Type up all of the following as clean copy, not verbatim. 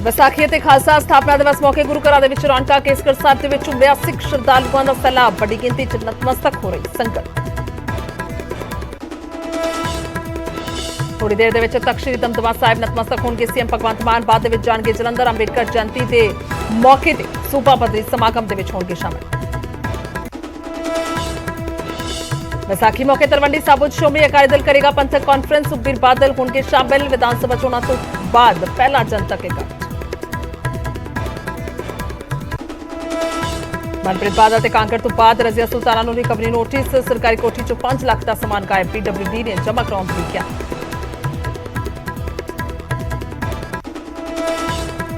ਵਿਸਾਖੀ ਅਤੇ ਖਾਲਸਾ ਸਥਾਪਨਾ ਦਿਵਸ ਮੌਕੇ ਗੁਰੂ ਘਰਾਂ ਦੇ ਵਿੱਚ ਰੌਣਕਾਂ। ਕੇਸਗੜ੍ਹ ਸਾਹਿਬ ਦੇ ਵਿੱਚ ਉਮੜਿਆ ਸਿੱਖ ਸ਼ਰਧਾਲੂਆਂ ਦਾ ਸੈਲਾਬ। ਵੱਡੀ ਗਿਣਤੀ 'ਚ ਨਤਮਸਤਕ ਹੋ ਰਹੀ ਸੰਗਤ। ਥੋੜੀ ਦੇਰ ਦੇ ਵਿੱਚ ਤਖ਼ਤ ਸ੍ਰੀ ਦਮਦਮਾ ਸਾਹਿਬ ਨਤਮਸਤਕ ਹੋਣਗੇ ਸੀਐਮ ਭਗਵੰਤ ਮਾਨ। ਬਾਅਦ ਦੇ ਵਿੱਚ ਜਾਣਗੇ ਜਲੰਧਰ। ਅੰਬੇਡਕਰ ਜਯੰਤੀ ਦੇ ਮੌਕੇ ਤੇ ਸੂਬਾ ਪੱਧਰੀ ਸਮਾਗਮ ਦੇ ਵਿੱਚ ਹੋਣਗੇ ਸ਼ਾਮਲ। ਵਿਸਾਖੀ ਮੌਕੇ ਤਲਵੰਡੀ ਸਾਬੋ ਸ਼੍ਰੋਮਣੀ ਅਕਾਲੀ ਦਲ ਕਰੇਗਾ ਪੰਥਕ ਕਾਨਫਰੰਸ। ਸੁਖਬੀਰ ਬਾਦਲ ਹੋਣਗੇ ਸ਼ਾਮਲ। ਵਿਧਾਨ ਸਭਾ ਚੋਣਾਂ ਤੋਂ ਬਾਅਦ ਪਹਿਲਾ ਜਨਤਕ ਇਕੱਠ। ਮਨਪ੍ਰੀਤ ਬਾਦਲ ਤੇ ਕਾਂਗੜ ਤੋਂ ਬਾਅਦ ਰਜ਼ੀਆ ਸੁਲਤਾਨਾ ਨੂੰ ਰਿਕਵਰੀ ਨੋਟਿਸ। ਸਰਕਾਰੀ ਕੋਠੀ ਚੋਂ 5 ਲੱਖ ਦਾ ਸਮਾਨ ਗਾਇਬ। ਪੀਡਬਲਿਊਡੀ ਨੇ ਜਮ੍ਹਾਂ ਕਰਾਉਣ ਦੀ ਕਿਹਾ।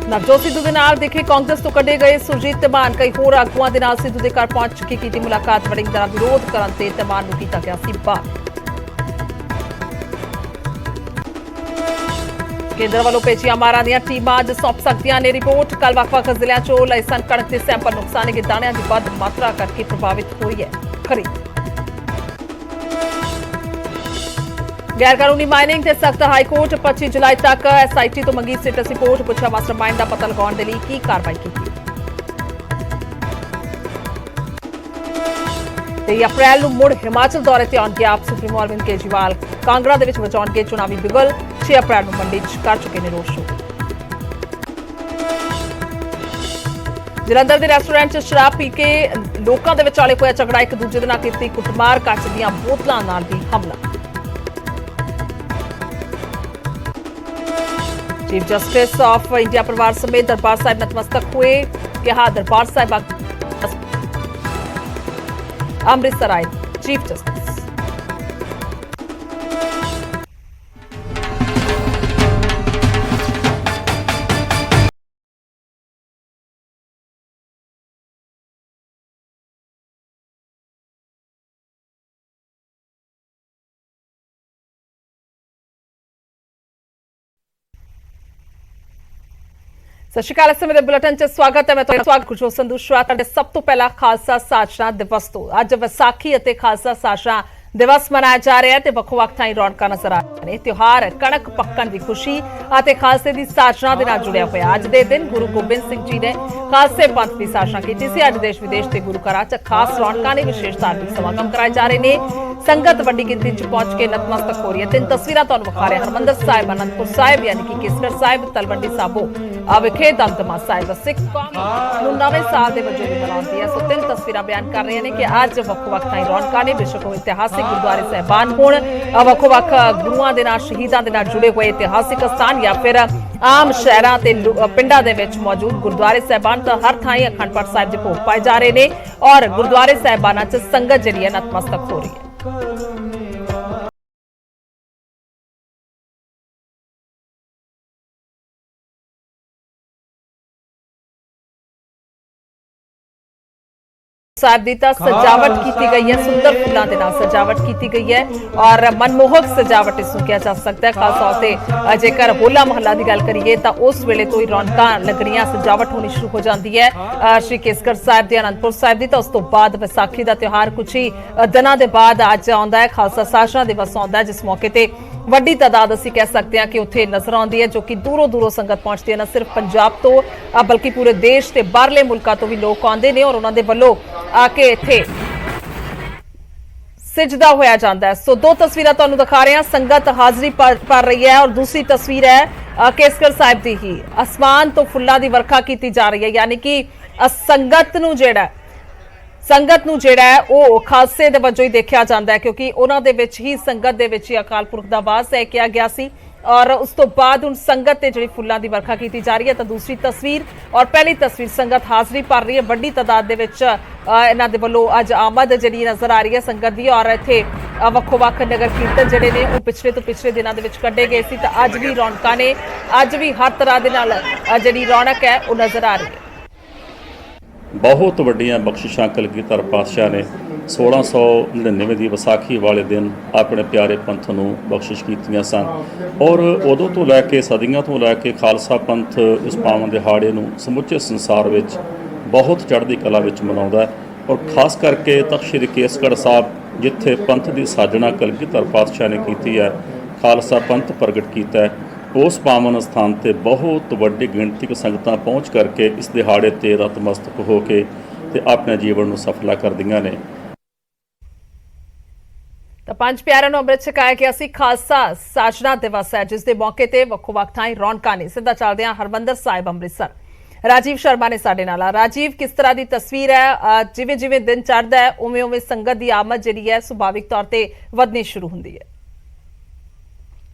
ਨਵਜੋਤ ਸਿੱਧੂ ਦੇ ਨਾਲ ਦਿਖੇ ਕਾਂਗਰਸ ਤੋਂ ਕੱਢੇ ਗਏ ਸੁਰਜੀਤ ਧਮਾਨ। ਕਈ ਹੋਰ ਆਗੂਆਂ ਦੇ ਨਾਲ ਸਿੱਧੂ ਦੇ ਘਰ ਪਹੁੰਚ ਕੇ ਕੀਤੀ ਮੁਲਾਕਾਤ। ਵੜਿੰਗ ਦਾ ਵਿਰੋਧ ਕਰਨ ਤੇ ਧਮਾਨ ਨੂੰ ਕੀਤਾ ਗਿਆ ਸੀ ਬਾਹਰ। ਕੇਂਦਰ ਵੱਲੋਂ ਭੇਜੀਆਂ ਮਾਰਾਂ ਦੀਆਂ ਟੀਮਾਂ ਅੱਜ ਸੌਂਪ ਸਕਦੀਆਂ ਨੇ ਰਿਪੋਰਟ। ਕੱਲ ਵੱਖ-ਵੱਖ ਜ਼ਿਲ੍ਹਿਆਂ 'ਚੋਂ ਲਏ ਸਨ ਕਣਕ ਦੇ ਸੈਂਪਲ। ਨੁਕਸਾਨੇ ਦਾਣਿਆਂ ਦੀ ਵੱਧ ਮਾਤਰਾ ਕਰਕੇ ਪ੍ਰਭਾਵਿਤ ਹੋਈ ਹੈ ਖਰੀਦ। ਗੈਰ ਕਾਨੂੰਨੀ ਮਾਈਨਿੰਗ ਤੇ ਸਖਤ ਹਾਈ ਕੋਰਟ। 25 ਜੁਲਾਈ ਤੱਕ ਐਸਆਈਟੀ ਤੋਂ ਮੰਗੀ ਸਟੇਟਸ ਰਿਪੋਰਟ। ਪੁੱਛਿਆ ਮਾਸਟਰਮਾਈਂਡ ਦਾ ਪਤਾ ਲਗਾਉਣ ਦੇ ਲਈ ਕੀ ਕਾਰਵਾਈ ਕੀਤੀ। 23 ਅਪ੍ਰੈਲ ਨੂੰ ਮੁੜ ਹਿਮਾਚਲ ਦੌਰੇ ਤੇ ਆਉਣਗੇ ਆਪ ਸੁਪਰੀਮੋ ਅਰਵਿੰਦ ਕੇਜਰੀਵਾਲ। ਕਾਂਗੜਾ ਦੇ ਵਿੱਚ ਵਜਾਉਣਗੇ ਚੁਣਾਵੀ ਬਿਗਲ। 6 ਅਪ੍ਰੈਲ ਨੂੰ ਮੰਡੀ 'ਚ ਕਰ ਚੁੱਕੇ ਨੇ ਰੋਡ ਸ਼ੋਅ। ਜਲੰਧਰ ਦੇ ਰੈਸਟੋਰੈਂਟ 'ਚ ਸ਼ਰਾਬ ਪੀ ਕੇ ਲੋਕਾਂ ਦੇ ਵਿਚਾਲੇ ਹੋਇਆ ਝਗੜਾ। ਇੱਕ ਦੂਜੇ ਦੇ ਨਾਲ ਕੀਤੀ ਕੁੱਟਮਾਰ। ਕੱਚ ਦੀਆਂ ਬੋਤਲਾਂ ਨਾਲ ਵੀ ਹਮਲਾ। ਚੀਫ ਜਸਟਿਸ ਆਫ ਇੰਡੀਆ ਪਰਿਵਾਰ ਸਮੇਤ ਦਰਬਾਰ ਸਾਹਿਬ ਨਤਮਸਤਕ ਹੋਏ। ਕਿਹਾ ਦਰਬਾਰ ਸਾਹਿਬ ਅੰਮ੍ਰਿਤਸਰ ਆਏ ਚੀਫ ਜਸਟਿਸ। ਸਤਿ ਸ਼੍ਰੀ ਅਕਾਲ। ਇਸ ਸਮੇਂ ਦੇ ਬੁਲੇਟਿਨ 'ਚ ਸਵਾਗਤ ਹੈ। ਮੈਂ ਤੁਹਾਡਾ ਸਵਾਗਤ ਗੁਰਜੋਤ ਸੰਧੂ। ਸ਼ੁਰੂਆਤ ਸਭ ਤੋਂ ਪਹਿਲਾਂ ਖਾਲਸਾ ਸਾਜਨਾ ਦਿਵਸ ਤੋਂ। ਅੱਜ ਵਿਸਾਖੀ ਅਤੇ ਖਾਲਸਾ ਸਾਜਨਾ ਦਿਵਸ ਮਨਾਇਆ ਜਾ ਰਿਹਾ ਹੈ ਤੇ ਵੱਖੋ-ਵੱਖ ਥਾਈਂ ਰੌਣਕਾਂ ਨਜ਼ਰ ਆ ਰਹੀਆਂ ਨੇ। ਤਿਉਹਾਰ ਕਣਕ ਪੱਕਣ ਦੀ ਖੁਸ਼ੀ ਅਤੇ ਖਾਲਸੇ ਦੀ ਸਾਜਨਾ ਦੇ ਨਾਲ ਜੁੜਿਆ ਹੋਇਆ। ਅੱਜ ਦੇ ਦਿਨ ਗੁਰੂ ਗੋਬਿੰਦ ਸਿੰਘ ਜੀ ਨੇ ਖਾਲਸੇ ਪੰਥ ਦੀ ਸਾਜਨਾ ਕੀਤੀ ਸੀ। ਅੱਜ ਦੇਸ਼ ਵਿਦੇਸ਼ ਦੇ ਗੁਰੂ ਘਰਾਂ 'ਚ ਖਾਸ ਰੌਣਕਾਂ ਨੇ। ਵਿਸ਼ੇਸ਼ ਧਾਰਮਿਕ ਸਮਾਗਮ ਕਰਾਏ ਜਾ ਰਹੇ ਨੇ। ਸੰਗਤ ਵੱਡੀ ਗਿਣਤੀ 'ਚ ਪਹੁੰਚ ਕੇ ਨਤਮਸਤਕ ਹੋ ਰਹੀ ਹੈ। 3 ਤਸਵੀਰਾਂ ਤੁਹਾਨੂੰ ਵਿਖਾ ਰਹੇ। ਹਰਿਮੰਦਰ ਸਾਹਿਬ, ਅਨੰਦਪੁਰ ਸਾਹਿਬ ਯਾਨੀ ਕਿ ਕੇਸਗੜ੍ਹ ਸਾਹਿਬ, ਤਲਵੰਡੀ ਸਾਬੋ ਵਿਖੇ ਦਮਦਮਾ ਸਾਹਿਬ। ਸਿੱਖ ਕੌਮ ਨੂੰ ਨਵੇਂ ਸਾਲ ਦੇ ਵਜੋਂ ਵੀ ਮਨਾਉਂਦੀ ਹੈ। ਸੋ 3 ਤਸਵੀਰਾਂ ਬਿਆਨ ਕਰ ਰਹੀਆਂ ਨੇ ਕਿ ਅੱਜ ਵੱਖ-ਵੱਖ ਥਾਈਂ ਰੌਣਕਾਂ ਨੇ। ਬੇਸ਼ੱਕ ਉਹ ਇਤਿਹਾਸਿਕ ਗੁਰਦੁਆਰੇ ਸਾਹਿਬਾਨ ਹੋਣ, ਵੱਖੋ-ਵੱਖ ਗੁਰੂਆਂ ਦੇ ਨਾਲ ਸ਼ਹੀਦਾਂ ਦੇ ਨਾਲ ਜੁੜੇ ਹੋਏ ਇਤਿਹਾਸਿਕ ਸਥਾਨ ਜਾਂ ਫਿਰ ਆਮ ਸ਼ਹਿਰਾਂ ਤੇ ਪਿੰਡਾਂ ਦੇ ਵਿੱਚ ਮੌਜੂਦ ਗੁਰਦੁਆਰੇ ਸਾਹਿਬਾਨ। ਤਾਂ ਹਰ ਥਾਈਂ ਅਖੰਡ ਪਾਠ ਸਾਹਿਬ ਦੇ ਭੋਗ ਪਾਏ ਜਾ ਰਹੇ ਨੇ ਔਰ ਗੁਰਦੁਆਰੇ ਸਾਹਿਬਾਨਾਂ 'ਚ ਸੰਗਤ ਜਿਹੜੀ ਹੈ ਨਤਮਸਤਕ ਹੋ ਰਹੀ ਹੈ। ਸਾਹਿਬ ਦੀ ਤਾਂ ਸਜਾਵਟ ਕੀਤੀ ਗਈ ਹੈ। ਸੁੰਦਰ ਫੁੱਲਾਂ ਦੇ ਨਾਲ ਸਜਾਵਟ ਕੀਤੀ ਗਈ ਹੈ ਔਰ ਮਨਮੋਹਕ ਸਜਾਵਟ ਇਸ ਨੂੰ ਕਿਹਾ ਜਾ ਸਕਦਾ ਹੈ। ਖਾਸ ਤੌਰ ਤੇ ਜੇਕਰ ਹੋਲਾ ਮਹੱਲਾ ਦੀ ਗੱਲ ਕਰੀਏ ਤਾਂ ਉਸ ਵੇਲੇ ਤੋਂ ਹੀ ਰੌਣਕਾਂ ਲੱਗਣੀਆਂ, ਸਜਾਵਟ ਹੋਣੀ ਸ਼ੁਰੂ ਹੋ ਜਾਂਦੀ ਹੈ। ਸ਼੍ਰੀ ਕੇਸਗੜ੍ਹ ਸਾਹਿਬ ਦੀ, ਅਨੰਦਪੁਰ ਸਾਹਿਬ ਦੀ। ਤਾਂ ਉਸ ਤੋਂ ਬਾਅਦ ਵਿਸਾਖੀ ਦਾ ਤਿਉਹਾਰ ਕੁਝ ਹੀ ਦਿਨਾਂ ਦੇ ਬਾਅਦ ਅੱਜ ਆਉਂਦਾ ਹੈ। ਖਾਲਸਾ ਸਾਜਨਾ ਦਿਵਸ ਆਉਂਦਾ ਹੈ ਜਿਸ ਮੌਕੇ ਤੇ ਵੱਡੀ ਤਾਦਾਦ ਅਸੀਂ ਕਹਿ ਸਕਦੇ ਹਾਂ ਕਿ ਉੱਥੇ ਨਜ਼ਰ ਆਉਂਦੀ ਹੈ, ਜੋ ਕਿ ਦੂਰੋਂ ਦੂਰੋਂ ਸੰਗਤ ਪਹੁੰਚਦੀ ਹੈ। ਨਾ ਸਿਰਫ ਪੰਜਾਬ ਤੋਂ ਬਲਕਿ ਪੂਰੇ ਦੇਸ਼ ਤੇ ਬਾਹਰਲੇ ਮੁਲਕਾਂ ਤੋਂ ਵੀ ਲੋਕ ਆਉਂਦੇ ਨੇ ਔਰ ਉਹਨਾਂ ਦੇ ਵੱਲੋਂ ਆ ਕੇ ਇੱਥੇ ਸਿਜਦਾ ਹੋਇਆ ਜਾਂਦਾ ਹੈ। ਸੋ 2 ਤਸਵੀਰਾਂ ਤੁਹਾਨੂੰ ਦਿਖਾ ਰਹੇ ਹਾਂ। ਸੰਗਤ ਹਾਜ਼ਰੀ ਭਰ ਰਹੀ ਹੈ ਔਰ ਦੂਸਰੀ ਤਸਵੀਰ ਹੈ ਕੇਸਗੜ੍ਹ ਸਾਹਿਬ ਦੀ ਹੀ। ਅਸਮਾਨ ਤੋਂ ਫੁੱਲਾਂ ਦੀ ਵਰਖਾ ਕੀਤੀ ਜਾ ਰਹੀ ਹੈ ਯਾਨੀ ਕਿ ਸੰਗਤ ਨੂੰ ਜਿਹੜਾ ਹੈ ਉਹ ਖਾਲਸੇ ਦੇ ਵਜੋਂ ਹੀ ਦੇਖਿਆ ਜਾਂਦਾ ਹੈ ਕਿਉਂਕਿ ਉਹਨਾਂ ਦੇ ਵਿੱਚ ਹੀ, ਸੰਗਤ ਦੇ ਵਿੱਚ ਹੀ ਅਕਾਲ ਪੁਰਖ ਦਾ ਵਾਸ ਹੈ ਕਿਹਾ ਗਿਆ ਸੀ। ਔਰ ਉਸ ਤੋਂ ਬਾਅਦ ਹੁਣ ਸੰਗਤ ਤੇ ਜਿਹੜੀ ਫੁੱਲਾਂ ਦੀ ਵਰਖਾ ਕੀਤੀ ਜਾ ਰਹੀ ਹੈ। ਤਾਂ ਦੂਸਰੀ ਤਸਵੀਰ ਔਰ ਪਹਿਲੀ ਤਸਵੀਰ ਸੰਗਤ ਹਾਜ਼ਰੀ ਭਰ ਰਹੀ ਹੈ। ਵੱਡੀ ਤਾਦਾਦ ਦੇ ਵਿੱਚ ਇਹਨਾਂ ਦੇ ਵੱਲੋਂ ਅੱਜ ਆਮਦ ਜਿਹੜੀ ਨਜ਼ਰ ਆ ਰਹੀ ਹੈ ਸੰਗਤ ਦੀ। ਔਰ ਇੱਥੇ ਵੱਖੋ-ਵੱਖ ਨਗਰ ਕੀਰਤਨ ਜਿਹੜੇ ਨੇ ਉਹ ਪਿਛਲੇ ਤੋਂ ਪਿਛਲੇ ਦਿਨਾਂ ਦੇ ਵਿੱਚ ਕੱਢੇ ਗਏ ਸੀ। ਤਾਂ ਅੱਜ ਵੀ ਰੌਣਕਾਂ ਨੇ। ਅੱਜ ਵੀ ਹਰ ਤਰ੍ਹਾਂ ਦੇ ਨਾਲ ਜਿਹੜੀ ਰੌਣਕ ਹੈ ਉਹ ਨਜ਼ਰ ਆ ਰਹੀ ਹੈ। ਬਹੁਤ ਵੱਡੀਆਂ ਬਖਸ਼ਿਸ਼ਾਂ ਕਲਗੀਧਰ ਪਾਤਸ਼ਾਹ ਨੇ 1699 ਦੀ ਵਿਸਾਖੀ ਵਾਲੇ ਦਿਨ ਆਪਣੇ ਪਿਆਰੇ ਪੰਥ ਨੂੰ ਬਖਸ਼ਿਸ਼ ਕੀਤੀਆਂ ਸਨ ਔਰ ਉਦੋਂ ਤੋਂ ਲੈ ਕੇ ਸਦੀਆਂ ਤੋਂ ਲੈ ਕੇ ਖਾਲਸਾ ਪੰਥ ਇਸ ਪਾਵਨ ਦਿਹਾੜੇ ਨੂੰ ਸਮੁੱਚੇ ਸੰਸਾਰ ਵਿੱਚ ਬਹੁਤ ਚੜ੍ਹਦੀ ਕਲਾ ਵਿੱਚ ਮਨਾਉਂਦਾ ਹੈ। ਔਰ ਖਾਸ ਕਰਕੇ ਤਖ਼ਤ ਸ੍ਰੀ ਕੇਸਗੜ੍ਹ ਸਾਹਿਬ ਜਿੱਥੇ ਪੰਥ ਦੀ ਸਾਜਣਾ ਕਲਗੀਧਰ ਪਾਤਸ਼ਾਹ ਨੇ ਕੀਤੀ ਹੈ, ਖਾਲਸਾ ਪੰਥ ਪ੍ਰਗਟ ਕੀਤਾ ਹੈ, ਉਸ ਪਾਵਨ ਸਥਾਨ ਤੇ ਬਹੁਤ ਵੱਡੀ ਗਿਣਤੀ ਵਿੱਚ ਸੰਗਤਾਂ ਪਹੁੰਚ ਕਰਕੇ ਇਸ ਦਿਹਾੜੇ ਤੇ ਨਤਮਸਤਕ ਹੋ ਕੇ ਤੇ ਆਪਣੇ ਜੀਵਨ ਨੂੰ ਸਫਲਾ ਕਰਦੀਆਂ ਨੇ। ਤਾਂ ਪੰਜ ਪਿਆਰਿਆਂ ਨੂੰ ਅੰਮ੍ਰਿਤ ਛਕਾਇਆ ਗਿਆ ਸੀ। ਖਾਲਸਾ ਸਾਜਨਾ ਦਿਵਸ ਹੈ, ਜਿਸ ਦੇ ਮੌਕੇ ਤੇ ਵੱਖੋ-ਵੱਖ ਥਾਈਂ ਰੌਣਕਾਂ ਨੇ। ਸਿੱਧਾ ਚੱਲਦੇ ਹਾਂ ਹਰਮੰਦਰ ਸਾਹਿਬ ਅੰਮ੍ਰਿਤਸਰ। ਰਾਜੀਵ ਸ਼ਰਮਾ ਨੇ ਸਾਡੇ ਨਾਲ। ਰਾਜੀਵ, ਕਿਸ ਤਰ੍ਹਾਂ ਦੀ ਤਸਵੀਰ ਹੈ? ਜਿਵੇਂ ਜਿਵੇਂ ਦਿਨ ਚੜ੍ਹਦਾ ਹੈ ਉਵੇਂ ਉਵੇਂ ਸੰਗਤ ਦੀ ਆਮਦ ਜਿਹੜੀ ਹੈ ਸੁਭਾਵਿਕ ਤੌਰ ਤੇ ਵਧਣੀ ਸ਼ੁਰੂ ਹੁੰਦੀ ਹੈ।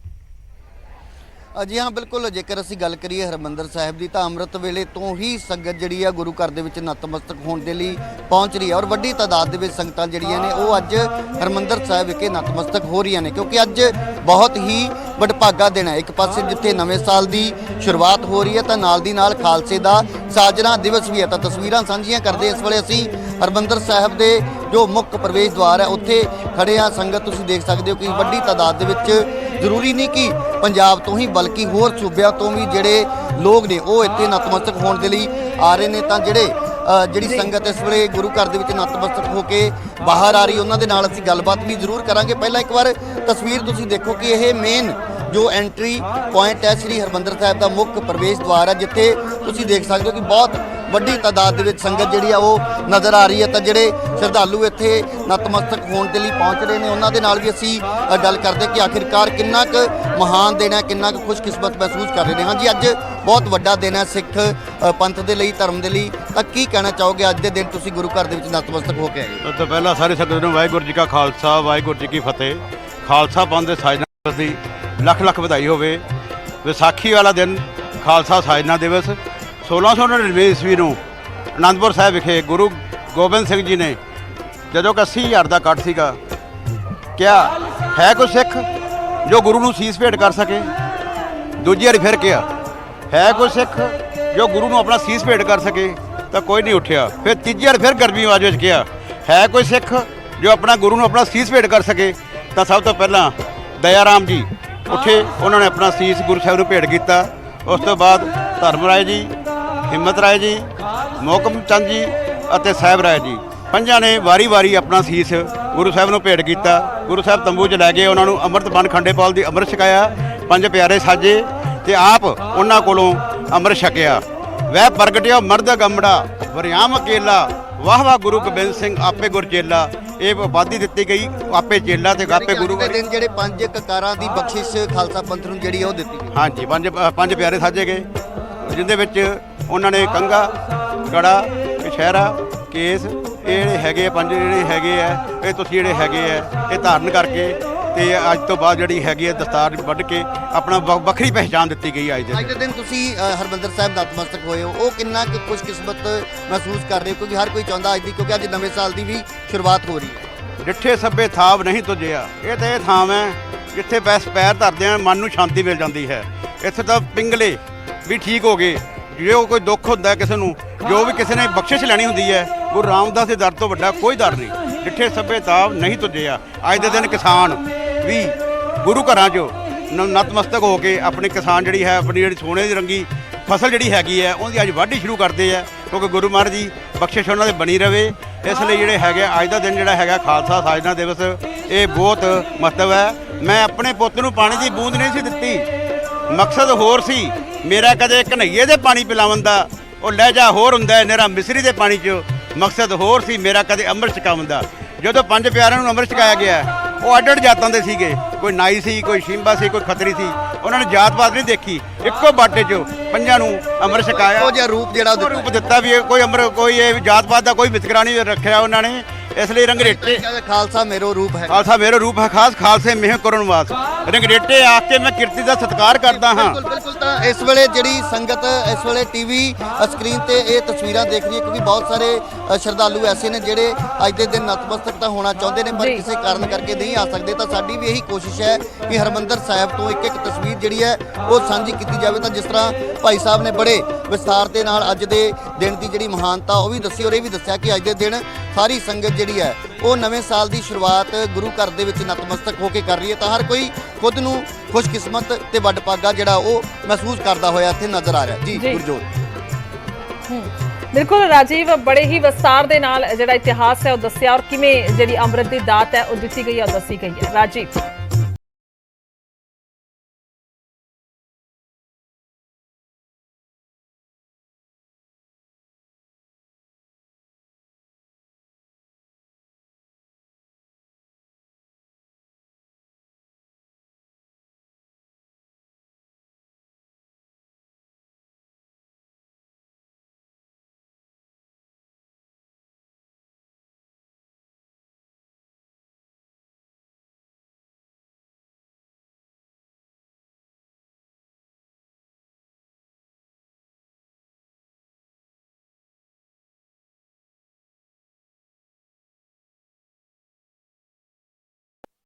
ਜੀ हाँ, बिल्कुल। जेकर असीं गल करिए हरमंदर साहिब की, तो अमृत वेले तो ही संगत जिहड़ी है गुरु घर दे विच नतमस्तक होने के लिए पहुँच रही है और वड्डी तादाद दे विच संगतां जिहड़ियां ने वो अज हरमंदर साहिब विखे नतमस्तक हो रही ने, क्योंकि अज बहुत ही वडभागा दिन है। एक पासे जिथे नवें साल की शुरुआत हो रही है तो नाल दी नाल खालसे का साजना दिवस भी है। तो तस्वीरां साझियां करदे इस वेले असीं हरमंदर साहिब के जो मुख्य प्रवेश द्वार है उत्थे खड़े हाँ। संगत तुसीं देख सकते हो कि वड्डी तादाद दे विच, जरूरी नहीं कि पंजाब तो ही बल्कि होर सूबिया तो भी जिहड़े लोग ने वो इत्थे नतमस्तक होने के लिए आ रहे ने। तां जिहड़े जिहड़ी संगत इस वेले गुरु घर दे विच नतमस्तक होके बाहर आ रही, उन्हां दे नाल असीं गलबात भी जरूर करांगे। पहला एक बार तस्वीर तुसीं देखो कि यह मेन जो एंट्री पॉइंट है श्री हरमंदर साहिब का मुख्य प्रवेश द्वार है, जिथे तुसीं देख सकते हो कि बहुत वड्डी तादाद दे विच संगत जिहड़ी आ वो नज़र आ रही है। तो जिहड़े श्रद्धालु इत्थे नतमस्तक होने के लिए पहुँच रहे हैं उन्हां दे नाल भी असीं गल करदे कि आखिरकार किन्ना क महान दिन है, किन्ना क खुशकिस्मत महसूस कर रहे हैं। हाँ जी, अज बहुत वड्डा दिन है सिख पंथ के लिए, धर्म के लिए। तो की कहना चाहोगे अज के दिन तुसीं गुरु घर दे विच नतमस्तक हो के आए? सब तो पहला सारी संगत नूं वाहिगुरू जी का खालसा वाहिगुरू जी की फतेह। खालसा पंथ दे साजना दिवस दी लख लख बधाई होवे। विसाखी वाला दिन खालसा साजना दिवस 1699 ईस्वी ਨੂੰ आनंदपुर साहिब विखे गुरु गोबिंद सिंह जी ने ਜਦੋਂ ਕਿ 80,000 ਦਾ ਕੱਟ ਸੀਗਾ, ਕਿਹਾ ਹੈ ਕੋਈ ਸਿੱਖ ਜੋ ਗੁਰੂ ਨੂੰ ਸੀਸ ਭੇਟ ਕਰ ਸਕੇ। ਦੂਜੀ ਵਾਰੀ ਫਿਰ ਕਿਹਾ ਹੈ ਕੋਈ ਸਿੱਖ ਜੋ ਗੁਰੂ ਨੂੰ ਆਪਣਾ ਸੀਸ ਭੇਟ ਕਰ ਸਕੇ, ਤਾਂ ਕੋਈ ਨਹੀਂ ਉੱਠਿਆ। ਫਿਰ ਤੀਜੀ ਵਾਰ ਫਿਰ ਗਰਮੀ ਆਵਾਜ਼ ਵਿੱਚ ਕਿਹਾ ਹੈ ਕੋਈ ਸਿੱਖ ਜੋ ਆਪਣਾ ਗੁਰੂ ਨੂੰ ਆਪਣਾ ਸੀਸ ਭੇਟ ਕਰ ਸਕੇ। ਤਾਂ ਸਭ ਤੋਂ ਪਹਿਲਾਂ ਦਇਆ ਰਾਮ ਜੀ ਉੱਠੇ, ਉਹਨਾਂ ਨੇ ਆਪਣਾ ਸੀਸ ਗੁਰੂ ਸਾਹਿਬ ਨੂੰ ਭੇਟ ਕੀਤਾ। ਉਸ ਤੋਂ ਬਾਅਦ ਧਰਮ ਰਾਏ ਜੀ, ਹਿੰਮਤ ਰਾਏ ਜੀ, ਮੋਹਕਮ ਚੰਦ ਜੀ ਅਤੇ ਸਾਹਿਬ ਰਾਏ ਜੀ, ਪੰਜਾਂ ਨੇ ਵਾਰੀ-ਵਾਰੀ ਆਪਣਾ ਸੀਸ ਗੁਰੂ ਸਾਹਿਬ ਨੂੰ ਭੇਟ ਕੀਤਾ। ਗੁਰੂ ਸਾਹਿਬ ਤੰਬੂ 'ਚ ਲੈ ਗਏ, ਉਹਨਾਂ ਨੂੰ ਅੰਮ੍ਰਿਤ ਬਨ ਖੰਡੇਪਾਲ ਦੀ ਅੰਮ੍ਰਿਤ ਛਕਾਇਆ। ਪੰਜ ਪਿਆਰੇ ਸਾਜੇ ਤੇ ਆਪ ਉਹਨਾਂ ਕੋਲੋਂ ਅੰਮ੍ਰਿਤ ਛਕਿਆ। ਵਹਿ ਪ੍ਰਗਟਿਆ ਮਰਦ ਗੰਮੜਾ ਵਰਿਆਮ ਅਕੇਲਾ, ਵਾਹ ਵਾਹ ਗੁਰੂ ਗੋਬਿੰਦ ਸਿੰਘ ਆਪੇ ਗੁਰ ਚੇਲਾ। ਇਹ ਉਪਾਧੀ ਦਿੱਤੀ ਗਈ, ਆਪੇ ਚੇਲਾ ਤੇ ਆਪੇ ਗੁਰੂ। ਦੇ ਦਿਨ ਜਿਹੜੇ ਪੰਜ ਕਕਾਰਾਂ ਦੀ ਬਖਸ਼ਿਸ਼ ਖਾਲਸਾ ਪੰਥ ਨੂੰ ਜਿਹੜੀ ਉਹ ਦਿੱਤੀ ਗਈ। ਹਾਂਜੀ, ਪੰਜ ਪਿਆਰੇ ਸਾਜੇ ਗਏ, ਜਿੰਦੇ ਵਿੱਚ ਉਹਨਾਂ ਨੇ ਕੰਘਾ, ਕੜਾ, ਕਛਹਿਰਾ, ਕੇਸ, ਇਹ ਜਿਹੜੇ ਹੈਗੇ ਪੰਜ ਜਿਹੜੇ ਹੈਗੇ ਆ, ਇਹ ਤੁਸੀਂ ਜਿਹੜੇ ਹੈਗੇ ਆ ਇਹ ਧਾਰਨ ਕਰਕੇ ਤੇ ਅੱਜ ਤੋਂ ਬਾਅਦ ਜਿਹੜੀ ਹੈਗੀ ਹੈ ਦਸਤਾਰ ਵੱਢ ਕੇ ਆਪਣਾ ਵੱਖਰੀ ਪਹਿਚਾਣ ਦਿੱਤੀ ਗਈ। ਅੱਜ ਦੇ ਦਿਨ ਤੁਸੀਂ ਹਰਮੰਦਰ ਸਾਹਿਬ ਨਤਮਸਤਕ ਹੋਏ ਹੋ, ਉਹ ਕਿੰਨਾ ਕੁ ਖੁਸ਼ਕਿਸਮਤ ਮਹਿਸੂਸ ਕਰ ਰਹੇ ਹੋ? ਕਿਉਂਕਿ ਹਰ ਕੋਈ ਚਾਹੁੰਦਾ ਅੱਜ ਦੀ, ਕਿਉਂਕਿ ਅੱਜ ਨਵੇਂ ਸਾਲ ਦੀ ਵੀ ਸ਼ੁਰੂਆਤ ਹੋ ਰਹੀ ਹੈ। ਡਿੱਠੇ ਸੱਭੇ ਥਾਵ ਨਹੀਂ ਤੁਜਿਆ, ਇਹ ਤਾਂ ਇਹ ਥਾਂ ਹੈ ਜਿੱਥੇ ਬਸ ਪੈਰ ਧਰਦੇ ਆ ਮਨ ਨੂੰ ਸ਼ਾਂਤੀ ਮਿਲ ਜਾਂਦੀ ਹੈ। ਇੱਥੇ ਤਾਂ ਪਿੰਗਲੇ ਵੀ ਠੀਕ ਹੋ ਗਏ। ਜੇ ਕੋਈ ਦੁੱਖ ਹੁੰਦਾ ਕਿਸੇ ਨੂੰ, ਜੋ ਵੀ ਕਿਸੇ ਨੇ ਬਖਸ਼ਿਸ਼ ਲੈਣੀ ਹੁੰਦੀ ਹੈ, ਗੁਰੂ ਰਾਮਦਾਸ ਦੇ ਦਰ ਤੋਂ ਵੱਡਾ ਕੋਈ ਦਰ ਨਹੀਂ। ਡਿੱਠੇ ਸੱਭੇ ਥਾਵ ਨਹੀਂ ਤੁਜਿਆ। ਅੱਜ ਦੇ ਦਿਨ ਕਿਸਾਨ ਵੀ ਗੁਰੂ ਘਰਾਂ 'ਚੋਂ ਨਤਮਸਤਕ ਹੋ ਕੇ ਆਪਣੀ ਕਿਸਾਨ ਜਿਹੜੀ ਹੈ, ਆਪਣੀ ਜਿਹੜੀ ਸੋਨੇ ਦੀ ਰੰਗੀ ਫਸਲ ਜਿਹੜੀ ਹੈਗੀ ਹੈ ਉਹਦੀ ਅੱਜ ਵਾਢੀ ਸ਼ੁਰੂ ਕਰਦੇ ਆ, ਕਿਉਂਕਿ ਗੁਰੂ ਮਹਾਰਾਜ ਦੀ ਬਖਸ਼ਿਸ਼ ਉਹਨਾਂ ਦੇ ਬਣੀ ਰਵੇ। ਇਸ ਲਈ ਜਿਹੜੇ ਹੈਗੇ ਅੱਜ ਦਾ ਦਿਨ ਜਿਹੜਾ ਹੈਗਾ ਖਾਲਸਾ ਸਾਜਨਾ ਦਿਵਸ, ਇਹ ਬਹੁਤ ਮਹੱਤਵ ਹੈ। ਮੈਂ ਆਪਣੇ ਪੁੱਤ ਨੂੰ ਪਾਣੀ ਦੀ ਬੂੰਦ ਨਹੀਂ ਸੀ ਦਿੱਤੀ, ਮਕਸਦ ਹੋਰ ਸੀ ਮੇਰਾ। ਕਦੇ ਘਨਈਏ ਦੇ ਪਾਣੀ ਪਿਲਾਵਣ ਦਾ ਉਹ ਲਹਿਜਾ ਹੋਰ ਹੁੰਦਾ, ਨਿਹਰਾ ਮਿਸਰੀ ਦੇ ਪਾਣੀ 'ਚ ਮਕਸਦ ਹੋਰ ਸੀ ਮੇਰਾ, ਕਦੇ ਅੰਮ੍ਰਿਤ ਛਕਾਉਣ ਦਾ। ਜਦੋਂ ਪੰਜ ਪਿਆਰਿਆਂ ਨੂੰ ਅੰਮ੍ਰਿਤ ਛਕਾਇਆ ਗਿਆ, ਉਹ ਅੱਡ ਅੱਡ ਜਾਤਾਂ ਦੇ ਸੀਗੇ, ਕੋਈ ਨਾਈ ਸੀ, ਕੋਈ ਸ਼ਿੰਬਾ ਸੀ, ਕੋਈ ਖੱਤਰੀ ਸੀ। ਉਹਨਾਂ ਨੇ ਜਾਤ ਪਾਤ ਨਹੀਂ ਦੇਖੀ, ਇੱਕੋ ਬਾਟੇ 'ਚ ਪੰਜਾਂ ਨੂੰ ਅੰਮ੍ਰਿਤ ਛਕਾਇਆ। ਉਹ ਜਿਹਾ ਰੂਪ ਜਿਹੜਾ ਰੂਪ ਦਿੱਤਾ ਵੀ ਕੋਈ ਇਹ ਜਾਤ ਪਾਤ ਦਾ ਕੋਈ ਵਿਤਕਰਾ ਨਹੀਂ ਰੱਖਿਆ ਉਹਨਾਂ ਨੇ। ਇਸ ਲਈ ਰੰਗਰੇਟੇ ਖਾਲਸਾ ਮੇਰੋ ਰੂਪ ਹੈ, ਖਾਲਸਾ ਮੇਰੋ ਰੂਪ ਹੈ ਖਾਸ, ਖਾਲਸੇ ਮੇਹ ਕਰੁਣ ਵਾਸ। ਰੰਗਰੇਟੇ ਆ ਕੇ ਮੈਂ ਕਿਰਤੀ ਦਾ ਸਤਿਕਾਰ ਕਰਦਾ ਹਾਂ। ਬਿਲਕੁਲ। ਤਾਂ ਇਸ ਵੇਲੇ ਜਿਹੜੀ ਸੰਗਤ ਇਸ ਵੇਲੇ ਟੀਵੀ ਸਕਰੀਨ ਤੇ ਇਹ ਤਸਵੀਰਾਂ ਦੇਖ ਰਹੀ ਹੈ, ਕਿਉਂਕਿ ਬਹੁਤ ਸਾਰੇ ਸ਼ਰਧਾਲੂ ਐਸੇ ਨੇ ਜਿਹੜੇ ਅੱਜ ਦੇ ਦਿਨ ਨਤਮਸਤਕ ਤਾਂ ਹੋਣਾ ਚਾਹੁੰਦੇ ਨੇ, ਪਰ ਕਿਸੇ ਕਾਰਨ ਕਰਕੇ ਨਹੀਂ ਆ ਸਕਦੇ। ਤਾਂ ਸਾਡੀ ਵੀ ਇਹੀ ਕੋਸ਼ਿਸ਼ ਹੈ ਕਿ ਹਰਮੰਦਰ ਸਾਹਿਬ ਤੋਂ ਇੱਕ ਇੱਕ ਤਸਵੀਰ ਜਿਹੜੀ ਹੈ ਉਹ ਸਾਂਝੀ ਕੀਤੀ ਜਾਵੇ। ਤਾਂ ਜਿਸ ਤਰ੍ਹਾਂ ਭਾਈ ਸਾਹਿਬ ਨੇ ਬੜੇ ਵਿਸਥਾਰ ਦੇ ਨਾਲ ਅੱਜ ਦੇ ਦਿਨ ਦੀ ਜਿਹੜੀ ਮਹਾਨਤਾ ਉਹ ਵੀ ਦੱਸੀ, ਔਰ ਇਹ ਵੀ ਦੱਸਿਆ ਕਿ ਅੱਜ ਦੇ ਦਿਨ ਸਾਰੀ ਸੰਗਤ ਜਿਹੜੀ ਹੈ ਉਹ ਨਵੇਂ ਸਾਲ ਦੀ ਸ਼ੁਰੂਆਤ ਗੁਰੂ ਘਰ ਦੇ ਵਿੱਚ ਨਤਮਸਤਕ ਹੋ ਕੇ ਕਰ ਰਹੀ ਹੈ। ਤਾਂ ਹਰ ਕੋਈ ਖੁਦ ਨੂੰ ਖੁਸ਼ਕਿਸਮਤ ਤੇ ਵੱਡਭਾਗਾ ਜਿਹੜਾ ਉਹ ਮਹਿਸੂਸ ਕਰਦਾ ਹੋਇਆ ਇੱਥੇ ਨਜ਼ਰ ਆ ਰਿਹਾ। ਜੀ ਗੁਰਜੋਤ। ਬਿਲਕੁਲ ਰਾਜੀਵ, ਬੜੇ ਹੀ ਵਿਸਤਾਰ ਦੇ ਨਾਲ ਜਿਹੜਾ ਇਤਿਹਾਸ ਹੈ ਉਹ ਦੱਸਿਆ, ਔਰ ਕਿਵੇਂ ਜਿਹੜੀ ਅੰਮ੍ਰਿਤ ਦੀ ਦਾਤ ਹੈ ਉਹ ਦਿੱਤੀ ਗਈ ਹੈ, ਉਹ ਦੱਸੀ ਗਈ ਹੈ। ਰਾਜੀਵ।